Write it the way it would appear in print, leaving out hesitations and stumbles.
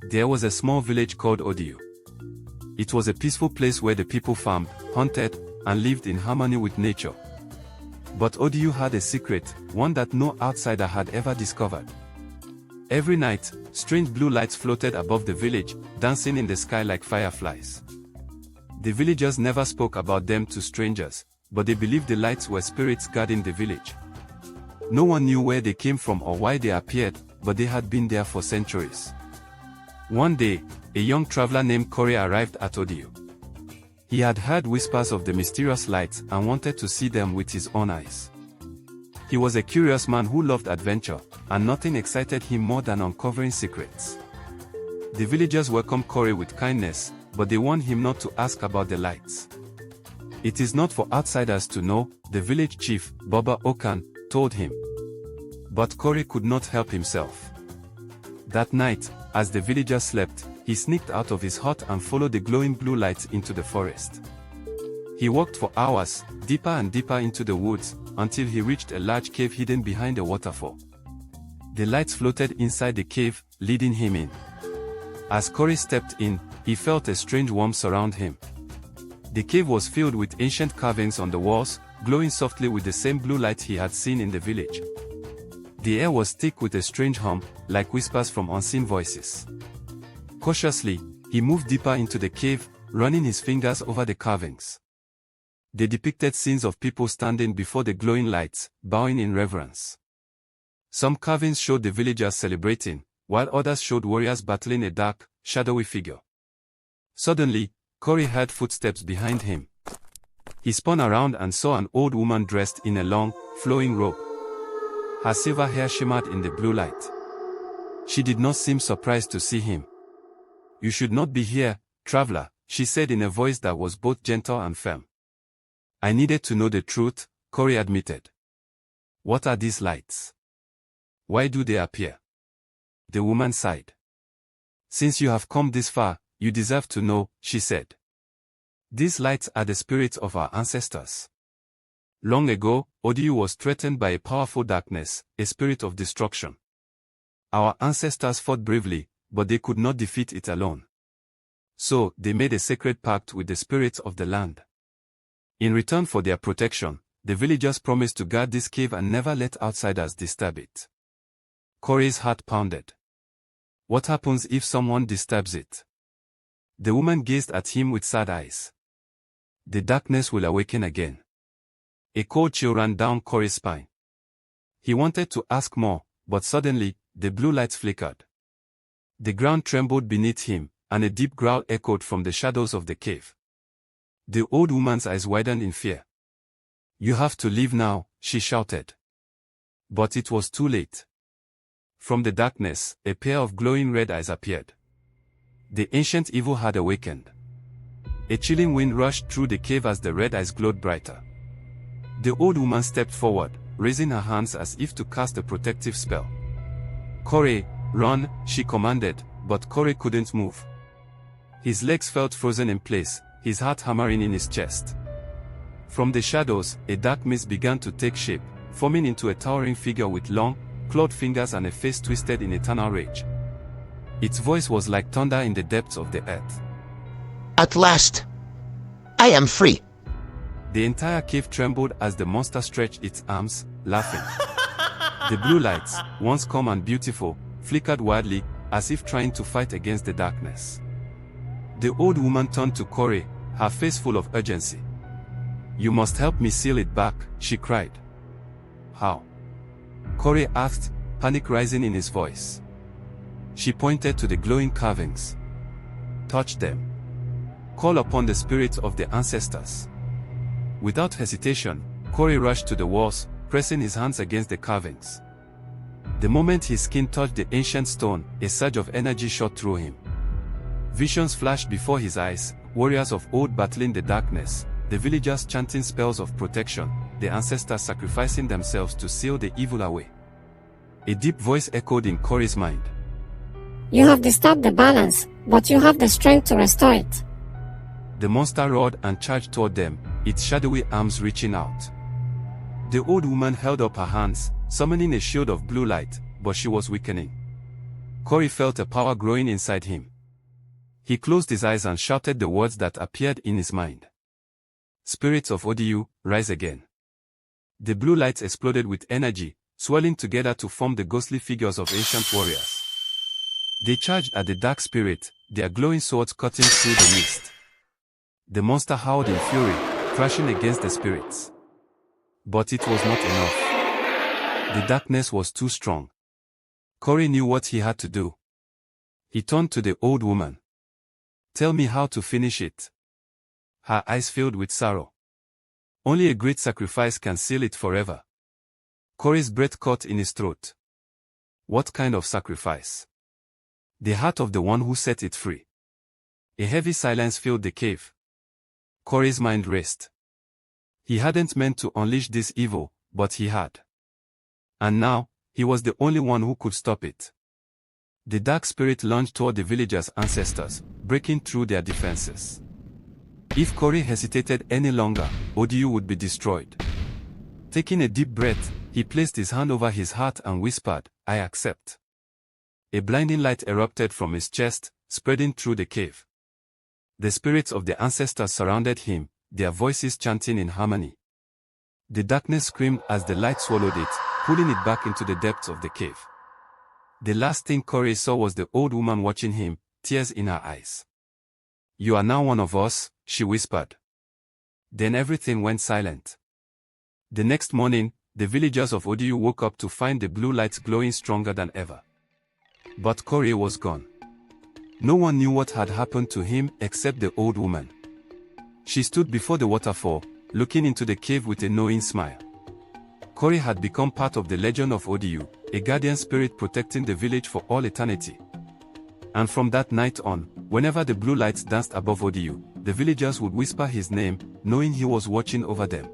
There was a small village called Odiu. It was a peaceful place where the people farmed, hunted, and lived in harmony with nature. But Odiu had a secret, one that no outsider had ever discovered. Every night, strange blue lights floated above the village, dancing in the sky like fireflies. The villagers never spoke about them to strangers, but they believed the lights were spirits guarding the village. No one knew where they came from or why they appeared, but they had been there for centuries. One day, a young traveler named Corey arrived at Odiu. He had heard whispers of the mysterious lights and wanted to see them with his own eyes. He was a curious man who loved adventure, and nothing excited him more than uncovering secrets. The villagers welcomed Corey with kindness, but they warned him not to ask about the lights. "It is not for outsiders to know," the village chief, Baba Okan, told him. But Corey could not help himself. That night, as the villagers slept, he sneaked out of his hut and followed the glowing blue lights into the forest. He walked for hours, deeper and deeper into the woods, until he reached a large cave hidden behind a waterfall. The lights floated inside the cave, leading him in. As Corey stepped in, he felt a strange warmth surround him. The cave was filled with ancient carvings on the walls, glowing softly with the same blue light he had seen in the village. The air was thick with a strange hum, like whispers from unseen voices. Cautiously, he moved deeper into the cave, running his fingers over the carvings. They depicted scenes of people standing before the glowing lights, bowing in reverence. Some carvings showed the villagers celebrating, while others showed warriors battling a dark, shadowy figure. Suddenly, Corey heard footsteps behind him. He spun around and saw an old woman dressed in a long, flowing robe. Her silver hair shimmered in the blue light. She did not seem surprised to see him. "You should not be here, traveler," she said in a voice that was both gentle and firm. "I needed to know the truth," Corey admitted. "What are these lights? Why do they appear?" The woman sighed. "Since you have come this far, you deserve to know," she said. "These lights are the spirits of our ancestors. Long ago, Odiu was threatened by a powerful darkness, a spirit of destruction. Our ancestors fought bravely, but they could not defeat it alone. So, they made a sacred pact with the spirits of the land. In return for their protection, the villagers promised to guard this cave and never let outsiders disturb it." Corey's heart pounded. What happens if someone disturbs it? The woman gazed at him with sad eyes. "The darkness will awaken again." A cold chill ran down Corey's spine. He wanted to ask more, but suddenly, the blue lights flickered. The ground trembled beneath him, and a deep growl echoed from the shadows of the cave. The old woman's eyes widened in fear. "You have to leave now," she shouted. But it was too late. From the darkness, a pair of glowing red eyes appeared. The ancient evil had awakened. A chilling wind rushed through the cave as the red eyes glowed brighter. The old woman stepped forward, raising her hands as if to cast a protective spell. "Corey, run," she commanded, but Corey couldn't move. His legs felt frozen in place, his heart hammering in his chest. From the shadows, a dark mist began to take shape, forming into a towering figure with long, clawed fingers and a face twisted in eternal rage. Its voice was like thunder in the depths of the earth. "At last, I am free." The entire cave trembled as the monster stretched its arms, laughing. The blue lights, once calm and beautiful, flickered wildly, as if trying to fight against the darkness. The old woman turned to Corey, her face full of urgency. "You must help me seal it back," she cried. "How?" Corey asked, panic rising in his voice. She pointed to the glowing carvings. "Touch them. Call upon the spirits of the ancestors." Without hesitation, Corey rushed to the walls, pressing his hands against the carvings. The moment his skin touched the ancient stone, a surge of energy shot through him. Visions flashed before his eyes, warriors of old battling the darkness, the villagers chanting spells of protection, the ancestors sacrificing themselves to seal the evil away. A deep voice echoed in Corey's mind. "You have disturbed the balance, but you have the strength to restore it." The monster roared and charged toward them, its shadowy arms reaching out. The old woman held up her hands, summoning a shield of blue light, but she was weakening. Corey felt a power growing inside him. He closed his eyes and shouted the words that appeared in his mind. Spirits of Odiyu, rise again. The blue lights exploded with energy, swirling together to form the ghostly figures of ancient warriors. They charged at the dark spirit, their glowing swords cutting through the mist. The monster howled in fury, crashing against the spirits. But it was not enough. The darkness was too strong. Corey knew what he had to do. He turned to the old woman. Tell me how to finish it. Her eyes filled with sorrow. Only a great sacrifice can seal it forever. Corey's breath caught in his throat. What kind of sacrifice? The heart of the one who set it free. A heavy silence filled the cave. Corey's mind raced. He hadn't meant to unleash this evil, but he had. And now, he was the only one who could stop it. The dark spirit lunged toward the villagers' ancestors, breaking through their defenses. If Corey hesitated any longer, Odiyu would be destroyed. Taking a deep breath, he placed his hand over his heart and whispered, I accept. A blinding light erupted from his chest, spreading through the cave. The spirits of the ancestors surrounded him, their voices chanting in harmony. The darkness screamed as the light swallowed it, pulling it back into the depths of the cave. The last thing Corey saw was the old woman watching him, tears in her eyes. You are now one of us, she whispered. Then everything went silent. The next morning, the villagers of Odiyu woke up to find the blue lights glowing stronger than ever. But Corey was gone. No one knew what had happened to him except the old woman. She stood before the waterfall, looking into the cave with a knowing smile. Corey had become part of the legend of Odiyu, a guardian spirit protecting the village for all eternity. And from that night on, whenever the blue lights danced above Odiyu, the villagers would whisper his name, knowing he was watching over them.